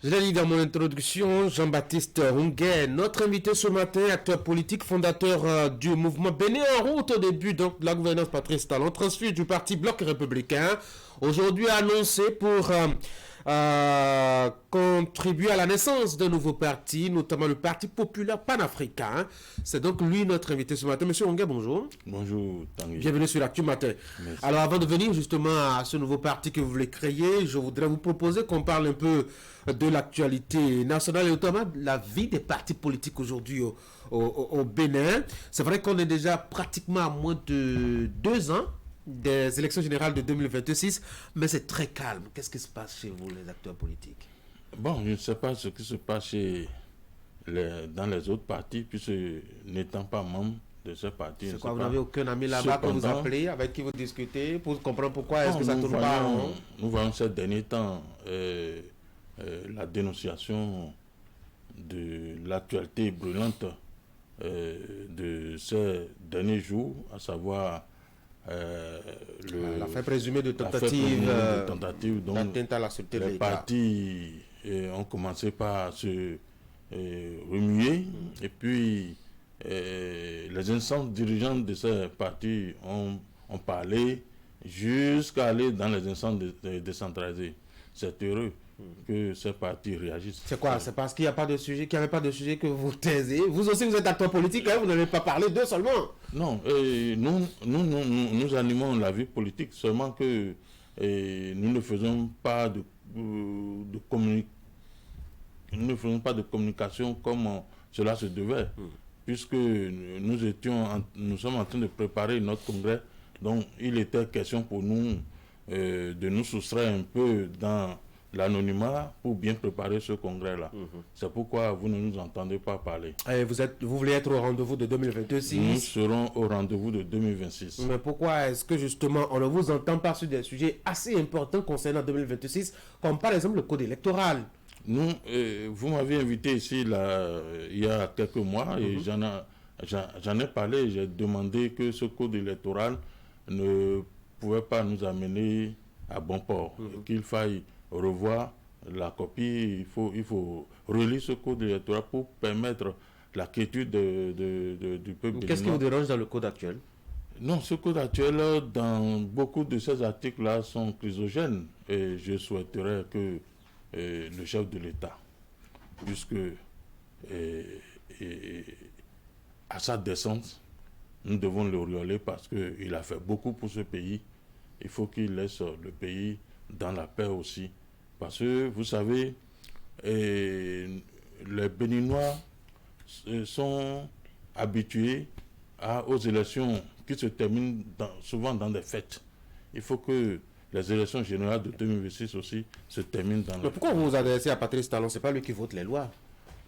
Je l'ai dit dans mon introduction, Jean-Baptiste Runguet, notre invité ce matin, acteur politique, fondateur du mouvement Bénin en route au début donc, de la gouvernance Patrice Talon, transfert du parti Bloc républicain, aujourd'hui annoncé pour contribuer à la naissance d'un nouveau parti, notamment le Parti populaire panafricain. C'est donc lui notre invité ce matin. Monsieur Runguet, bonjour. Bonjour Tanguy. Bienvenue sur l'Actu Matin. Merci. Alors avant de venir justement à ce nouveau parti que vous voulez créer, je voudrais vous proposer qu'on parle un peu de l'actualité nationale et notamment de la vie des partis politiques aujourd'hui au Bénin. C'est vrai qu'on est déjà pratiquement à moins de 2 ans des élections générales de 2026, mais c'est très calme. Qu'est-ce qui se passe chez vous, les acteurs politiques? Bon, je ne sais pas ce qui se passe dans les autres partis, puisque n'étant pas membre de ce parti. C'est quoi, vous n'avez aucun ami là-bas que vous appelez, avec qui vous discutez, pour comprendre pourquoi est-ce que ça tourne pas rond? Nous voyons ces derniers temps la dénonciation de l'actualité brûlante de ces derniers jours, à savoir l'affaire présumée de tentative d'atteinte à la sûreté de l'État. Les partis ont commencé par se remuer et puis les instances dirigeantes de ces partis ont parlé jusqu'à aller dans les instances décentralisées. C'est heureux que ces partis réagissent. C'est quoi? C'est parce qu'il n'y a pas de sujet, qu'il n'y avait pas de sujet que vous taisez. Vous aussi, vous êtes acteur politique, hein, vous n'avez pas parlé d'eux seulement. Non, nous animons la vie politique, seulement que nous ne faisons pas de communication comme cela se devait, puisque nous sommes en train de préparer notre congrès, donc il était question pour nous de nous soustraire un peu dans l'anonymat pour bien préparer ce congrès-là. C'est pourquoi vous ne nous entendez pas parler. Et vous voulez être au rendez-vous de 2026? Nous serons au rendez-vous de 2026. Mais pourquoi est-ce que justement on ne vous entend pas sur des sujets assez importants concernant 2026, comme par exemple le code électoral? Vous m'avez invité ici il y a quelques mois et j'en ai parlé. J'ai demandé que ce code électoral ne pouvait pas nous amener à bon port, qu'il faille revoir la copie. Il faut relire ce code électoral pour permettre la quiétude du peuple. Qu'est-ce qui vous dérange dans le code actuel? Non, ce code actuel, dans beaucoup de ces articles-là, sont chrysogènes et je souhaiterais que le chef de l'État, puisque à sa descente, nous devons l'auréoler parce qu'il a fait beaucoup pour ce pays. Il faut qu'il laisse le pays dans la paix aussi. Parce que, vous savez, les Béninois sont habitués aux élections qui se terminent souvent dans des fêtes. Il faut que les élections générales de 2026 aussi se terminent dans Mais pourquoi vous vous adressez à Patrice Talon? C'est pas lui qui vote les lois.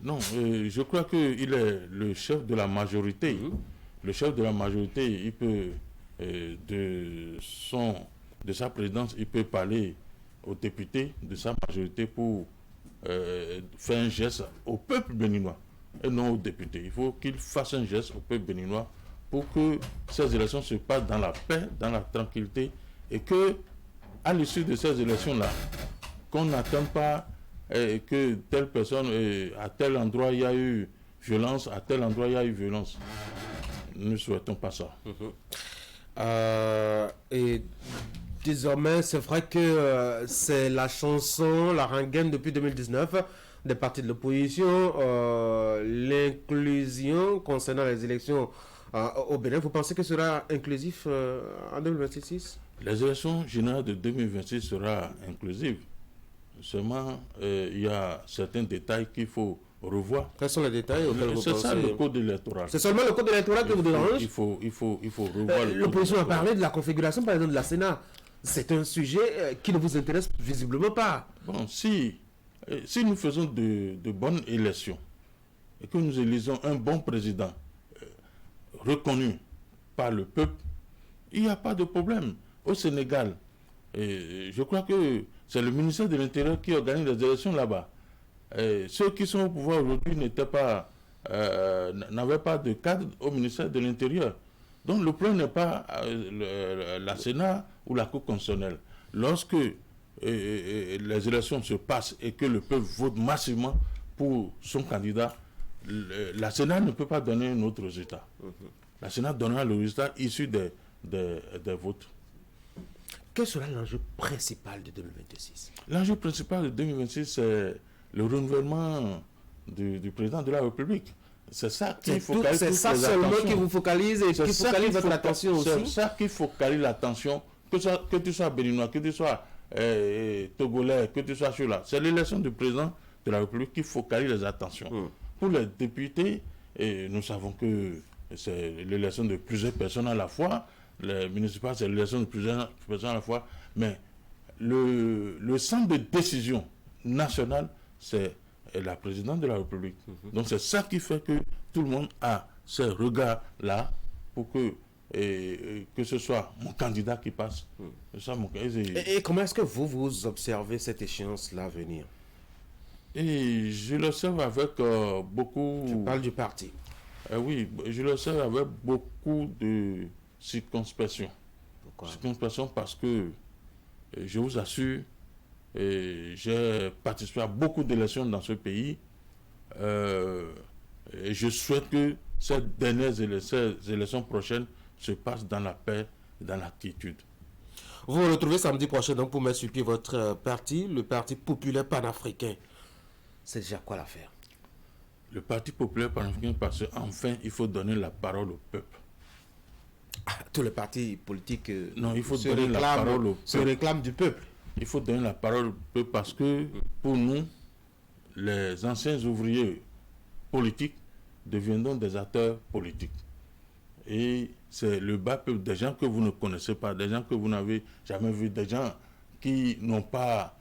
Non, je crois qu'il est le chef de la majorité. Le chef de la majorité, il peut, de sa présidence, il peut parler aux députés de sa majorité pour faire un geste au peuple béninois et non aux députés. Il faut qu'il fasse un geste au peuple béninois pour que ces élections se passent dans la paix, dans la tranquillité et que, à l'issue de ces élections-là, qu'on n'attende pas que telle personne, à tel endroit il y a eu violence, à tel endroit il y a eu violence. Nous ne souhaitons pas ça. Et désormais, c'est vrai que c'est la chanson, la rengaine depuis 2019 des partis de l'opposition, l'inclusion concernant les élections au Bénin. Vous pensez que ce sera inclusif en 2026? Les élections générales de 2026 sera inclusive. Seulement, il y a certains détails qu'il faut revoir. Quels sont les détails auxquels vous pensez? C'est ça le code électoral. C'est seulement le code électoral que vous dérange? Il faut revoir l'opposition a parlé de la configuration, par exemple, de la Sénat. C'est un sujet qui ne vous intéresse visiblement pas. Bon, si nous faisons de bonnes élections et que nous élisons un bon président reconnu par le peuple, il n'y a pas de problème. Au Sénégal, je crois que c'est le ministère de l'Intérieur qui organise les élections là-bas. Ceux qui sont au pouvoir aujourd'hui n'avaient pas de cadre au ministère de l'Intérieur. Donc le problème n'est pas la Sénat ou la Cour constitutionnelle. Lorsque les élections se passent et que le peuple vote massivement pour son candidat, la Sénat ne peut pas donner un autre résultat. La Sénat donnera le résultat issu des votes. Quel sera l'enjeu principal de 2026? L'enjeu principal de 2026, c'est le renouvellement du président de la République. C'est ça qui focalise. C'est ça seulement qui vous focalise et qui focalise votre attention aussi. C'est ça qui focalise l'attention, que tu sois béninois, que tu sois togolais, que tu sois là. C'est l'élection du président de la République qui focalise les attentions. Pour les députés, nous savons que c'est l'élection de plusieurs personnes à la fois. Les municipales, c'est l'élection de plusieurs personnes à la fois. Mais le centre de décision nationale, c'est la présidente de la République. Donc c'est ça qui fait que tout le monde a ce regard-là pour que ce soit mon candidat qui passe. Ça, et comment est-ce que vous observez cette échéance-là venir? Et je l'observe avec beaucoup... Je parle du parti. Oui, je l'observe avec beaucoup de circonspection. Pourquoi? Circonspection parce que, je vous assure, j'ai participé à beaucoup d'élections dans ce pays. Et je souhaite que ces élections prochaines se passent dans la paix et dans la quiétude. Vous vous retrouvez samedi prochain donc pour mettre sur pied votre parti, le Parti populaire panafricain. C'est déjà quoi l'affaire? Le Parti populaire panafricain, parce qu'enfin, il faut donner la parole au peuple. Tous les partis politiques non, il faut donner la parole au peuple. Se réclament du peuple. Il faut donner la parole au peuple parce que pour nous, les anciens ouvriers politiques deviendront des acteurs politiques. Et c'est le bas peuple, des gens que vous ne connaissez pas, des gens que vous n'avez jamais vus, des gens qui n'ont pas,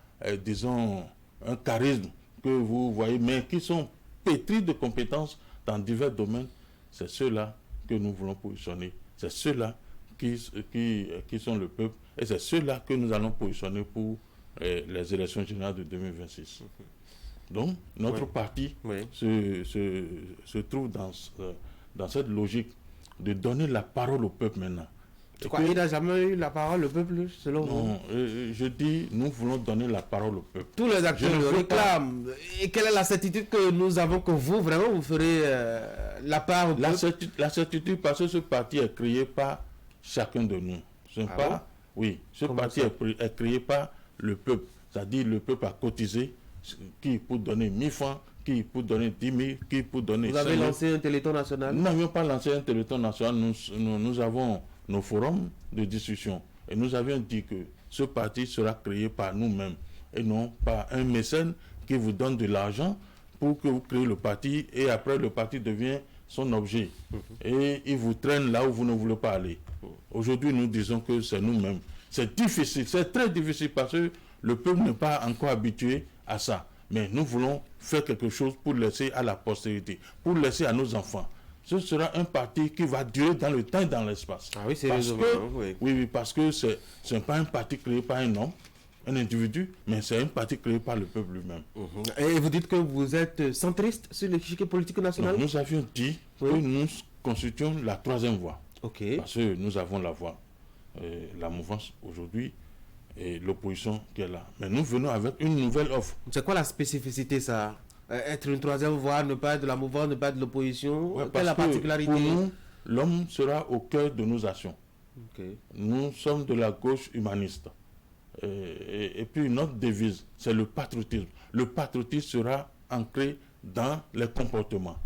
disons, un charisme que vous voyez, mais qui sont pétris de compétences dans divers domaines. C'est ceux-là que nous voulons positionner. C'est ceux-là qui sont le peuple. Et c'est ceux-là que nous allons positionner pour les élections générales de 2026. Donc, notre parti se trouve dans cette logique de donner la parole au peuple maintenant. Il n'a jamais eu la parole, le peuple, selon vous? Non, je dis, nous voulons donner la parole au peuple. Tous les acteurs le réclament. Et quelle est la certitude que nous avons que vous, vraiment, vous ferez la part au peuple? La certitude, parce que ce parti est créé par chacun de nous. Ce parti est créé par le peuple. C'est-à-dire, le peuple a cotisé, qui pour donner 1000 francs, qui pour donner 10 000, qui pour donner 5 000. Vous avez lancé un téléthon national? Nous n'avions pas lancé un téléthon national. Nous avons nos forums de discussion. Et nous avions dit que ce parti sera créé par nous-mêmes et non par un mécène qui vous donne de l'argent pour que vous créez le parti et après le parti devient son objet. Et il vous traîne là où vous ne voulez pas aller. Aujourd'hui, nous disons que c'est nous-mêmes. C'est difficile, c'est très difficile parce que le peuple n'est pas encore habitué à ça. Mais nous voulons faire quelque chose pour laisser à la postérité, pour laisser à nos enfants. Ce sera un parti qui va durer dans le temps et dans l'espace. Ah oui, c'est parce que ce n'est pas un parti créé par un homme, un individu, mais c'est un parti créé par le peuple lui-même. Et vous dites que vous êtes centriste sur l'échiquier politique national? Non, nous avions dit que nous constituons la troisième voie. Parce que nous avons la voie, la mouvance aujourd'hui, et l'opposition qui est là. Mais nous venons avec une nouvelle offre. C'est quoi la spécificité, ça? Être une troisième voie, ne pas être de la mouvance, ne pas être de l'opposition? Quelle est la particularité? Pour nous, l'homme sera au cœur de nos actions. Nous sommes de la gauche humaniste. Et puis notre devise, c'est le patriotisme. Le patriotisme sera ancré dans les comportements.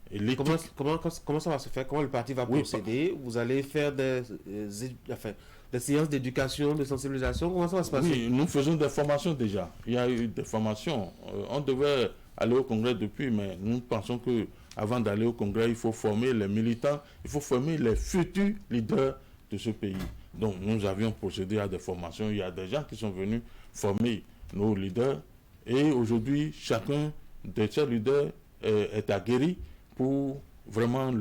Et comment ça va se faire? Comment le parti va procéder? Vous allez faire des séances d'éducation, de sensibilisation? Comment ça va se passer? Oui, nous faisons des formations déjà. Il y a eu des formations. On devait aller au congrès depuis, mais nous pensons que avant d'aller au congrès, il faut former les militants, il faut former les futurs leaders de ce pays. Donc nous avions procédé à des formations. Il y a des gens qui sont venus former nos leaders. Et aujourd'hui, chacun de ces leaders est aguerri pour vraiment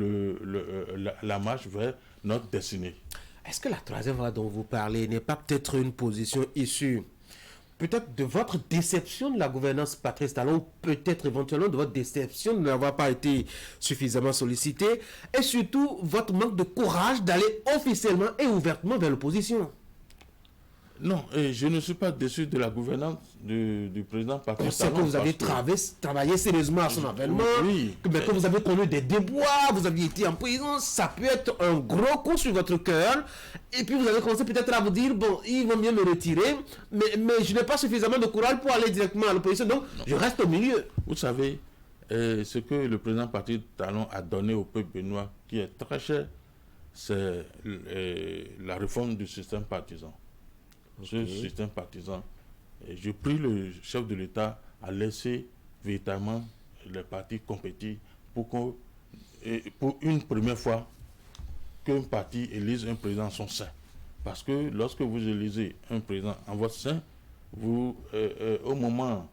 la marche vers notre destinée. Est-ce que la troisième voie dont vous parlez n'est pas peut-être une position issue peut-être de votre déception de la gouvernance Patrice Talon, ou peut-être éventuellement de votre déception de n'avoir pas été suffisamment sollicité, et surtout votre manque de courage d'aller officiellement et ouvertement vers l'opposition? Non, et je ne suis pas déçu de la gouvernance du président Patrice On sait que vous avez travaillé sérieusement à son avènement, oui, mais que vous avez connu des déboires, vous aviez été en prison, ça peut être un gros coup sur votre cœur. Et puis vous avez commencé peut-être à vous dire, bon, il vaut mieux me retirer, mais je n'ai pas suffisamment de courage pour aller directement à l'opposition, donc je reste au milieu. Vous savez, ce que le président Patrice Talon a donné au peuple béninois, qui est très cher, c'est la réforme du système partisan. Ce système partisan, et je prie le chef de l'État à laisser véritablement les partis compétir pour une première fois qu'un parti élise un président en son sein. Parce que lorsque vous élisez un président en votre sein, vous, au moment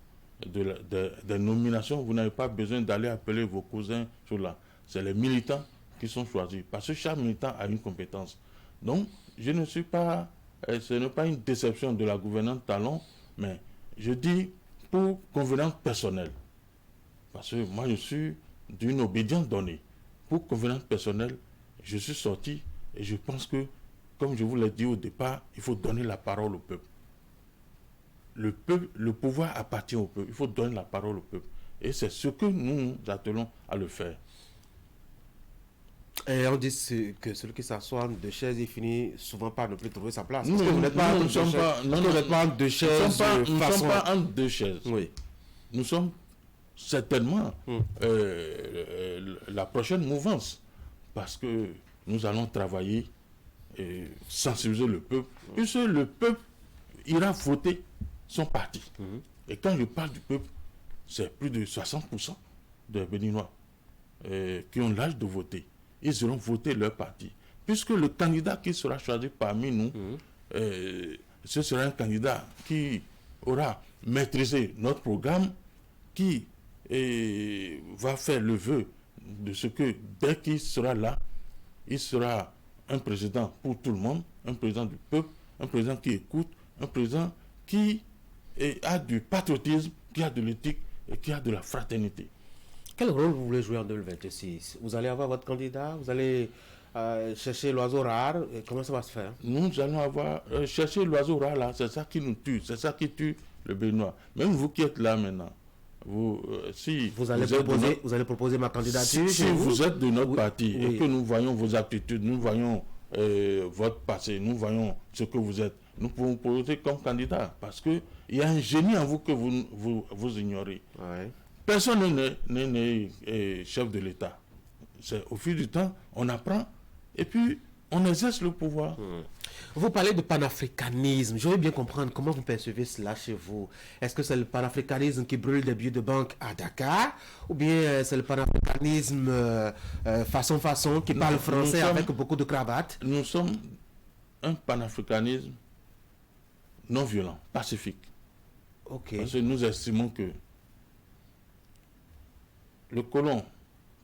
des nominations, vous n'avez pas besoin d'aller appeler vos cousins sur là. C'est les militants qui sont choisis. Parce que chaque militant a une compétence. Donc, je ne suis pas... ce n'est pas une déception de la gouvernante Talon, mais je dis pour convenance personnelle. Parce que moi, je suis d'une obédience donnée. Pour convenance personnelle, je suis sorti et je pense que, comme je vous l'ai dit au départ, il faut donner la parole au peuple. Le pouvoir appartient au peuple. Il faut donner la parole au peuple. Et c'est ce que nous nous attelons à le faire. Et on dit que celui qui s'assoit de chaises, il finit souvent par ne plus trouver sa place. Nous ne sommes pas en deux chaises. Nous ne sommes pas en deux chaises. Oui. Nous sommes certainement la prochaine mouvance. Parce que nous allons travailler et sensibiliser le peuple. Puisque le peuple ira voter son parti. Et quand je parle du peuple, c'est plus de 60% des Béninois qui ont l'âge de voter. Ils iront voter leur parti. Puisque le candidat qui sera choisi parmi nous, ce sera un candidat qui aura maîtrisé notre programme, qui va faire le vœu de ce que dès qu'il sera là, il sera un président pour tout le monde, un président du peuple, un président qui écoute, un président qui a du patriotisme, qui a de l'éthique et qui a de la fraternité. Quel rôle vous voulez jouer en 2026? Vous allez avoir votre candidat? Vous allez chercher l'oiseau rare? Comment ça va se faire? Nous allons avoir... chercher l'oiseau rare, là, c'est ça qui nous tue. C'est ça qui tue le Béninois. Même vous qui êtes là maintenant, vous allez proposer ma candidature? Si vous êtes de notre parti et que nous voyons vos aptitudes, nous voyons votre passé, nous voyons ce que vous êtes, nous pouvons vous proposer comme candidat. Parce qu'il y a un génie en vous que vous ignorez. Ouais. Personne n'est chef de l'État. Au fil du temps, on apprend et puis on exerce le pouvoir. Vous parlez de panafricanisme. Je veux bien comprendre comment vous percevez cela chez vous. Est-ce que c'est le panafricanisme qui brûle des billets de banque à Dakar? Ou bien c'est le panafricanisme façon qui parle français avec beaucoup de cravates? Nous sommes un panafricanisme non violent, pacifique. Ok. Parce que nous estimons que le colon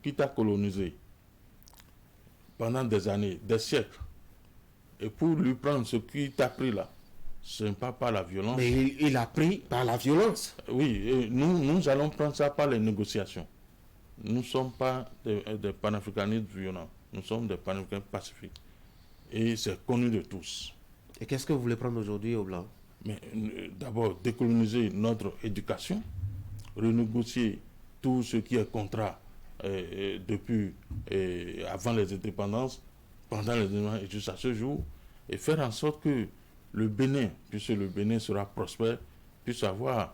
qui t'a colonisé pendant des années, des siècles, et pour lui prendre ce qui t'a pris là, ce n'est pas par la violence. Mais il a pris par la violence. Oui, et nous allons prendre ça par les négociations. Nous ne sommes pas des panafricanistes violents, nous sommes des panafricanistes pacifiques. Et c'est connu de tous. Et qu'est-ce que vous voulez prendre aujourd'hui au blanc? Mais d'abord, décoloniser notre éducation, renégocier tout ce qui est contrat depuis avant les indépendances, pendant les indépendances et jusqu'à ce jour, et faire en sorte que le Bénin, puisque le Bénin sera prospère, puisse avoir,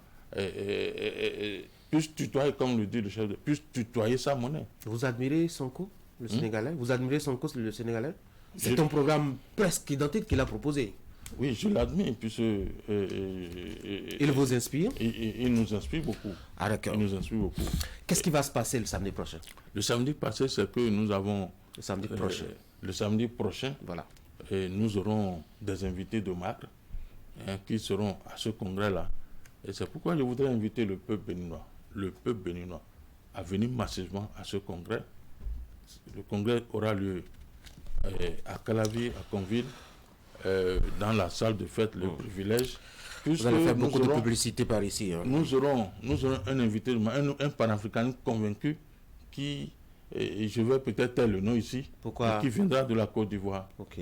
puisse tutoyer, comme le dit le chef, puisse tutoyer sa monnaie. Vous admirez Sonko, le Sénégalais? Vous admirez Sonko, le Sénégalais? C'est un programme presque identique qu'il a proposé. Oui, je l'admets, puisque... il vous inspire? Il nous inspire beaucoup. Ah, d'accord. Il nous inspire beaucoup. Qu'est-ce qui va se passer le samedi prochain? Le samedi passé, c'est que nous avons... Le samedi prochain. Le samedi prochain, voilà. Nous aurons des invités de marque qui seront à ce congrès-là. Et c'est pourquoi je voudrais inviter le peuple béninois à venir massivement à ce congrès. Le congrès aura lieu à Calavi, à Conville, dans la salle de fête, le privilège. Vous allez faire beaucoup de publicité par ici. Hein. Nous aurons un invité, un panafricaniste convaincu qui, et je vais peut-être taire le nom ici, pourquoi? Qui viendra de la Côte d'Ivoire. Ok.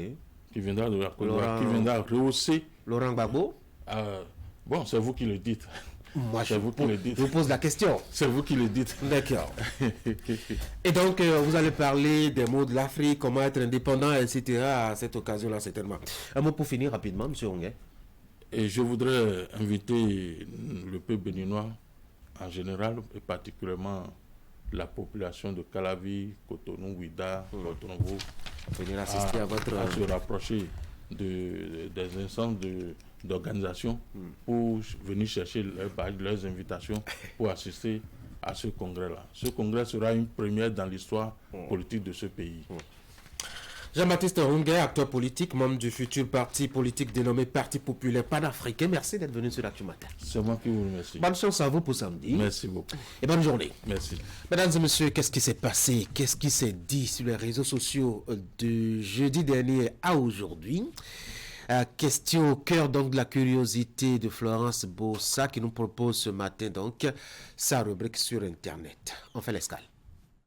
Qui viendra de la Côte d'Ivoire, qui viendra rehausser Laurent Gbagbo? Bon, c'est vous qui le dites. Moi, je vous pose la question. C'est vous qui le dites. D'accord. Et donc, vous allez parler des mots de l'Afrique, comment être indépendant, etc. à cette occasion-là, certainement. Un mot pour finir rapidement, M. Ongué. Et je voudrais inviter le peuple béninois en général, et particulièrement la population de Calavi, Cotonou, Ouida, Porto-Novo, venir assister à se rapprocher des instances d'organisation pour venir chercher leurs invitations pour assister à ce congrès-là. Ce congrès sera une première dans l'histoire politique de ce pays. Jean-Baptiste Ongué, acteur politique, membre du futur parti politique dénommé Parti populaire panafricain. Merci d'être venu sur l'Actu Matin. C'est moi qui vous remercie. Bonne chance à vous pour samedi. Merci beaucoup. Et bonne journée. Merci. Mesdames et messieurs, qu'est-ce qui s'est passé? Qu'est-ce qui s'est dit sur les réseaux sociaux de jeudi dernier à aujourd'hui? Question au cœur donc de la curiosité de Florence Bossa qui nous propose ce matin donc sa rubrique sur Internet. On fait l'escale.